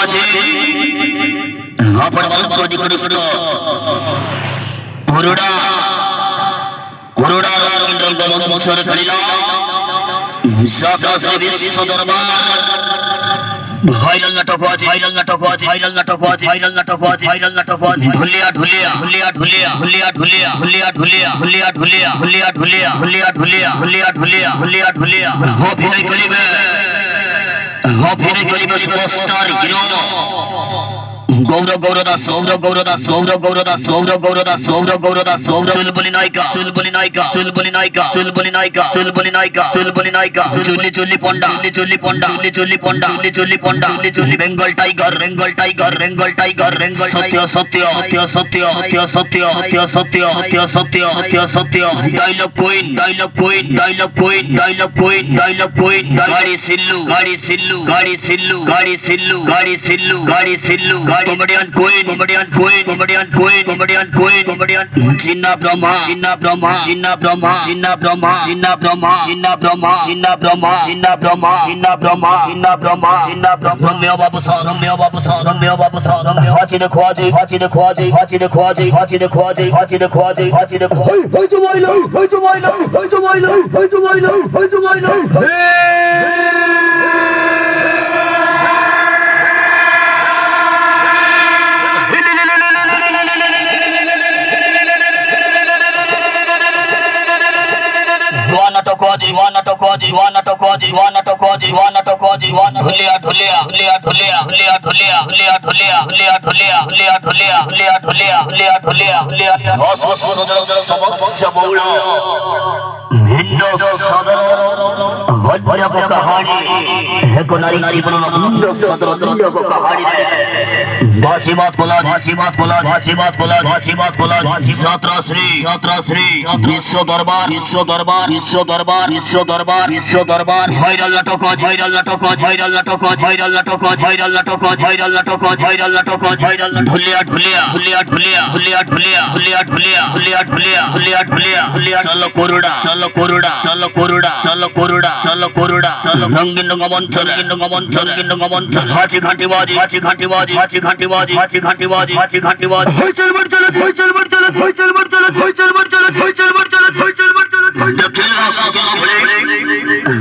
আছে অপর বালক নিকটস্থ করুণা করুণার গমন মুছর ফেলিল সকল বিশ্ব দরবার ভাইরাল নাটক আছে ভাইরাল নাটক আছে ভাইরাল নাটক আছে ভাইরাল নাটক আছে ভাইরাল নাটক আছে ঢুলিয়া ঢুলিয়া ঢুলিয়া ঢুলিয়া ঢুলিয়া ঢুলিয়া ঢুলিয়া ঢুলিয়া ঢুলিয়া ঢুলিয়া ঢুলিয়া ঢুলিয়া ঢুলিয়া ঢুলিয়া ঢুলিয়া ঢুলিয়া ঢুলিয়া অভিনয় করিবে অভিনয় করিবে সুপারস্টার হিরো গৌরব গৌরদাস সৌরভ গৌরদাস সৌরভ গৌরদাস সৌরভ গৌরদাস সৌরভ গৌরদাস সৌরভ চুলবুলি নায়িকা চুলবুলি নায়িকা চুলবুলি নায়িকা চুলবুলি নায়িকা চুলবুলি নায়িকা চুলবুলি নায়িকা চুল্লি চুল্লি পন্ডা চুল্লি চুল্লি পন্ডা চুল্লি চুল্লি পন্ডা চুল্লি চুল্লি পন্ডা চুল্লি চুল্লি Bengal tiger Bengal tiger Bengal tiger Bengal সত্য সত্য সত্য সত্য সত্য সত্য সত্য সত্য সত্য সত্য dialogue queen dialogue queen dialogue queen dialogue queen dialogue queen গাড়ি সিল্লু গাড়ি সিল্লু গাড়ি সিল্লু গাড়ি সিল্লু গাড়ি সিল্লু গাড়ি সিল্লু comedian queen comedian queen comedian queen comedian queen comedian Jinna Brahma Jinna Brahma Jinna Brahma Jinna Brahma Jinna Brahma Jinna Brahma Jinna Brahma Jinna Brahma Jinna Brahma Jinna Brahma Jinna Brahma Ramya Babu Sa Ramya Babu Sa Ramya Babu Sa Ramya Hachi de khwaji Hachi de khwaji Hachi de khwaji Hachi de khwaji Hachi de khwaji Hachi de khwaji Hey to my love Hey to my love Hey to my love Hey to my love Hey to my love ঢুলিয়া ঢুলিয়া ঢুলিয়া ঢুলিয়া ঢুলিয়া ঢুলিয়া ঢুলিয়া ঢুলিয়া ঢুলিয়া ঢুলিয়া ঢুলিয়া ঢুলিয়া ঢুলিয়া ঢুলিয়া ঢুলিয়া ঢুলিয়া ঢুলিয়া সমস্যা বহুল ভিন্ন সাধারণ ভয়াবহ কাহিনী এক নারী জীবন ভিন্ন সাধারণ কাহিনী ভাষী বাত কোলা ভাষী বাত কোলা ভাষী বাত কোলা ভাষী বাত কোলা ছাত্রশ্রী বিশ্ব দরবার বিশ্ব দরবার বিশ্ব দরবার বিশ্ব দরবার বিশ্ব দরবার ভাইরাল নাটক ভাইরাল নাটক ভাইরাল নাটক ভাইরাল নাটক ভাইরাল নাটক ভাইরাল নাটক ভাইরাল নাটক ভাইরাল ঢুলিয়া ঢুলিয়া ঢুলিয়া ঢুলিয়া ঢুলিয়া ঢুলিয়া ঢুলিয়া ঢুলিয়া ঢুলিয়া ঢুলিয়া ঢুলিয়া ঢুলিয়া ঢুলিয়া চলো করুড়া চলো করুড়া চলো করুড়া চলো করুড়া চলো করুড়া চলো রঙ্গিন রঙ্গমঞ্চল রঙ্গিন রঙ্গমঞ্চল রঙ্গিন রঙ্গমঞ্চল হাঁচি ঘাঁটি বাজি হাঁচি ঘাঁটি বাজি হাঁচি ঘাঁটি বাজি হাঁচি ঘাঁটি বাজি হাঁচি ঘাঁটি বাজি হইচল বড় চলো হইচল বড় চলো হইচল বড় চলো হইচল বড় চলো হইচল বড় চলো হইচল বড় চলো দেখেলা সকল বলে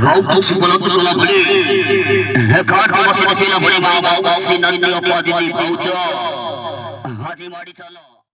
রৌদ্র সুবলত কলা বলে একাট বসে বসে না বলে মা বাবা সিনান্দি অপাদিতি পৌঁছ